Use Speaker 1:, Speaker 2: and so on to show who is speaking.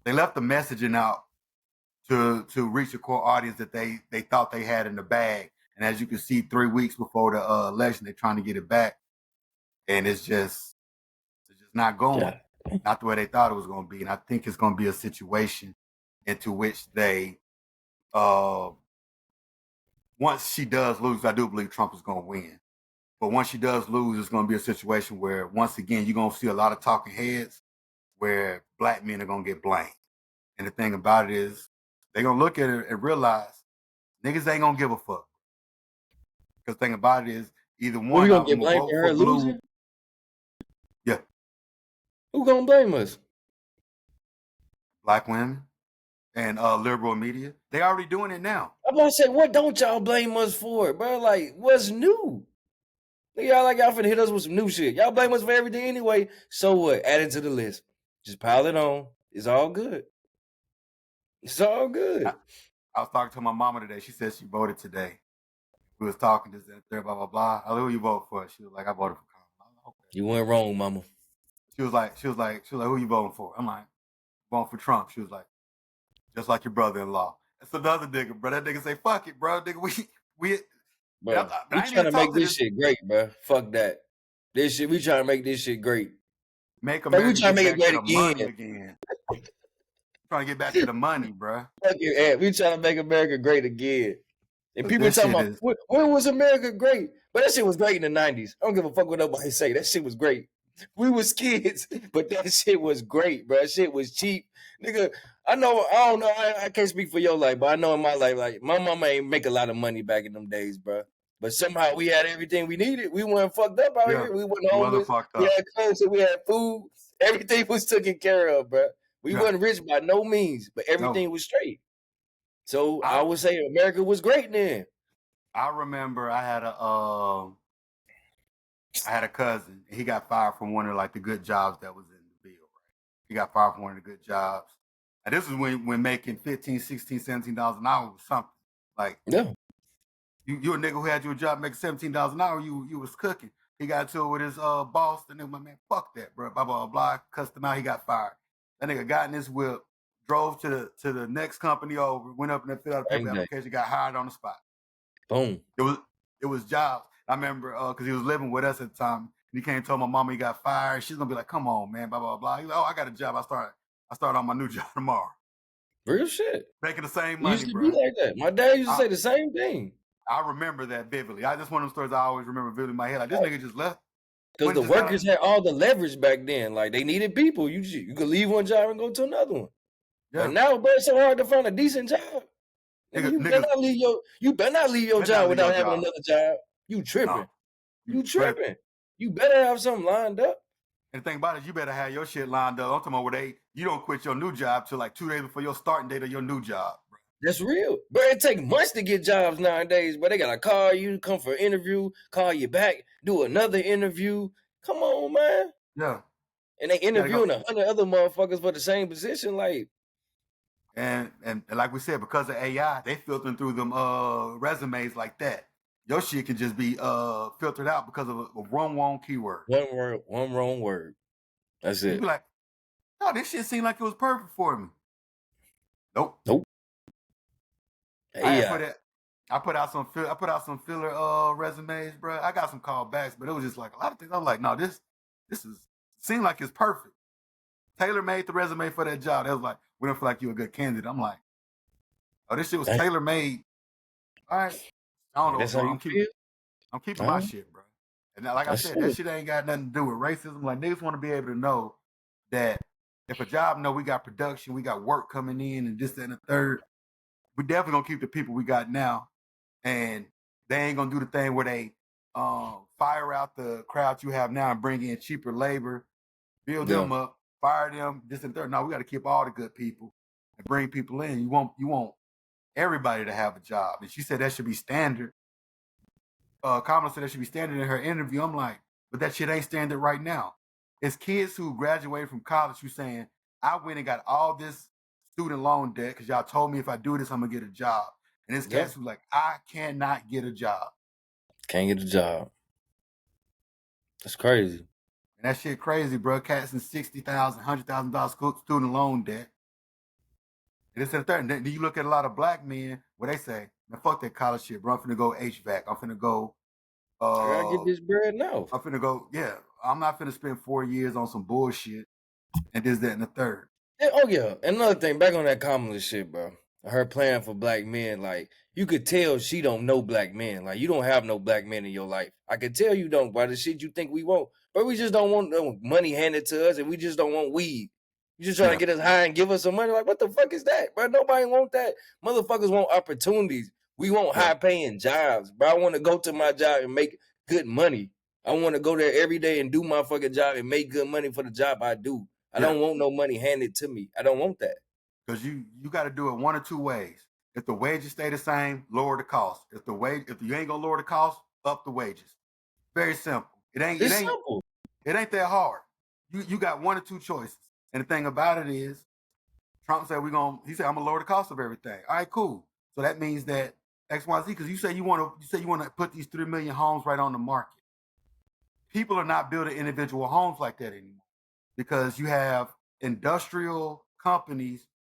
Speaker 1: they left the messaging out to reach a core audience that they thought they had in the bag. And as you can see, 3 weeks before the election, they're trying to get it back, and it's just not going,
Speaker 2: Yeah.
Speaker 1: not the way they thought it was going to be. And I think it's going to be a situation into which they, once she does lose, I do believe Trump is going to win. But once she does lose, it's going to be a situation where, once again, you're going to see a lot of talking heads where black men are going to get blamed. And the thing about it is, they're going to look at it and realize niggas ain't going to give a fuck. Because the thing about it is, either
Speaker 2: We
Speaker 1: one
Speaker 2: gonna
Speaker 1: of them
Speaker 2: get
Speaker 1: will
Speaker 2: blamed
Speaker 1: vote
Speaker 2: for
Speaker 1: for
Speaker 2: her
Speaker 1: blue.
Speaker 2: losing?
Speaker 1: Yeah,
Speaker 2: Who gonna blame us?
Speaker 1: black women and liberal media. They already doing it now.
Speaker 2: I'm gonna say, what don't y'all blame us for, bro? Like, what's new? Y'all like y'all finna hit us with some new shit. Y'all blame us for everything anyway. So what? Add it to the list. Just pile it on. It's all good. It's all good.
Speaker 1: I was talking to my mama today. She said she voted today. We was talking this and that, blah blah blah. I who you vote for? She was like, I voted for Kamala. Okay.
Speaker 2: You went wrong, mama.
Speaker 1: She was like, who you voting for? I'm like, voting for Trump. She was like, just like your brother-in-law. That's another nigga, bro. That nigga say, fuck it, bro. Nigga, we.
Speaker 2: Bro,
Speaker 1: But
Speaker 2: we
Speaker 1: I ain't
Speaker 2: trying
Speaker 1: even
Speaker 2: to make
Speaker 1: talk to
Speaker 2: this shit great, bro. Fuck that. This shit, we trying to make this shit great.
Speaker 1: Make
Speaker 2: Like, we
Speaker 1: America
Speaker 2: trying to
Speaker 1: get
Speaker 2: make it
Speaker 1: back to
Speaker 2: great
Speaker 1: the money
Speaker 2: again.
Speaker 1: again. Trying to get back to the money, bro.
Speaker 2: Fuck your ass. We trying to make America great again. And people
Speaker 1: This
Speaker 2: talking
Speaker 1: shit
Speaker 2: about,
Speaker 1: is.
Speaker 2: when was America great? But that shit was great in the 90s. I don't give a fuck what nobody say. That shit was great. We was kids, but that shit was great, bro. That shit was cheap. Nigga, I don't know, I can't speak for your life, but I know in my life, like, my mama ain't make a lot of money back in them days, bro. But somehow we had everything we needed. We weren't fucked up out
Speaker 1: Yeah,
Speaker 2: here. We weren't
Speaker 1: you wasn't
Speaker 2: homeless.
Speaker 1: fucked
Speaker 2: We
Speaker 1: up.
Speaker 2: had clothes, we had food. Everything was taken care of, bro. We
Speaker 1: Yeah.
Speaker 2: wasn't rich by no means, but everything was straight. So I would say America was great then.
Speaker 1: I remember I had a cousin. He got fired from one of like the good jobs that was in the bill, right? He got fired from one of the good jobs. And this is when making $15, $16, $17 an hour was something. Like,
Speaker 2: Yeah.
Speaker 1: you a nigga who had your job making $17 an hour, you was cooking. He got to it with his boss, and then my man, fuck that, bro. Blah blah blah. Cussed him out. He got fired. That nigga got in his whip, drove to the next company over, went up and then filled out a paper application, got hired on the spot.
Speaker 2: Boom.
Speaker 1: It was jobs. I remember because he was living with us at the time. And he came and told my mama he got fired. She's gonna be like, "Come on, man." Blah blah blah. He's like, "Oh, I got a job. I start on my new job tomorrow."
Speaker 2: Real shit.
Speaker 1: Making the same
Speaker 2: It
Speaker 1: money,
Speaker 2: used to
Speaker 1: bro.
Speaker 2: be like that. My dad used to say the same thing.
Speaker 1: I remember that vividly. I just one of those stories I always remember vividly in my head. Like, this nigga just left.
Speaker 2: Because the workers had all the leverage back then. Like, they needed people. You could leave one job and go to another one.
Speaker 1: Yeah.
Speaker 2: But now, bro, it's so hard to find a decent job. You better not leave your job without having another job. You tripping.
Speaker 1: No.
Speaker 2: You tripping. You better have something lined up.
Speaker 1: And the thing about it is, you better have your shit lined up. I'm talking about where you don't quit your new job till like 2 days before your starting date of your new job. Bro.
Speaker 2: That's real. But it takes months to get jobs nowadays. But they gotta call you, come for an interview, call you back, do another interview. Come on, man.
Speaker 1: Yeah.
Speaker 2: And they interviewing 100 other motherfuckers for the same position, like.
Speaker 1: And like we said, because of AI, they filtering through them resumes like that. Your shit can just be filtered out because of a wrong keyword.
Speaker 2: One wrong word. That's it.
Speaker 1: You be like, no, this shit seemed like it was perfect for me. Nope.
Speaker 2: AI.
Speaker 1: I put out some filler resumes, bro. I got some callbacks, but it was just like a lot of things. I'm like, no, this seemed like it's perfect. Taylor made the resume for that job. That was like, we don't feel like you're a good candidate. I'm like, oh, this shit was tailor made. All right. I don't know.
Speaker 2: That's how you feel?
Speaker 1: I'm keeping my shit, bro. And like I said, that shit ain't got nothing to do with racism. Like, niggas want to be able to know that if a job we got production, we got work coming in and this, that, and the third, we definitely gonna keep the people we got now. And they ain't gonna do the thing where they fire out the crowd you have now and bring in cheaper labor, build them up, fire them, this and third. No, we got to keep all the good people and bring people in. You want everybody to have a job. And she said that should be standard. Kamala said that should be standard in her interview. I'm like, but that shit ain't standard right now. It's kids who graduated from college who saying, I went and got all this student loan debt because y'all told me if I do this, I'm gonna get a job. And this cats who's like, I cannot get a job.
Speaker 2: Can't get a job. That's crazy.
Speaker 1: And that shit crazy, bro. Cats in $60,000, $100,000 student loan debt. And this and the third. And then you look at a lot of black men where they say, man, fuck that college shit, bro. I'm finna go HVAC. I'm finna go,
Speaker 2: I gotta get this bread now.
Speaker 1: I'm finna go, yeah. I'm not finna spend 4 years on some bullshit and this, that, and the third.
Speaker 2: Oh yeah, another thing, back on that Kamala shit, bro. Her plan for black men, like you could tell she don't know black men. Like you don't have no black men in your life. I could tell you don't by the shit you think we want, but we just don't want no money handed to us, and we just don't want weed. You just trying to get us high and give us some money. Like what the fuck is that, bro? Nobody want that. Motherfuckers want opportunities. We want high paying jobs, bro. I want to go to my job and make good money. I want to go there every day and do my fucking job and make good money for the job I do. I don't want no money handed to me. I don't want that.
Speaker 1: Because you got to do it one or two ways. If the wages stay the same, lower the cost. If you ain't gonna lower the cost, up the wages. Very simple. It ain't
Speaker 2: simple.
Speaker 1: It ain't that hard. You got one or two choices. And the thing about it is, Trump said he said I'm gonna lower the cost of everything. All right, cool. So that means that XYZ, because you say you want to put these 3 million homes right on the market. People are not building individual homes like that anymore because you have industrial companies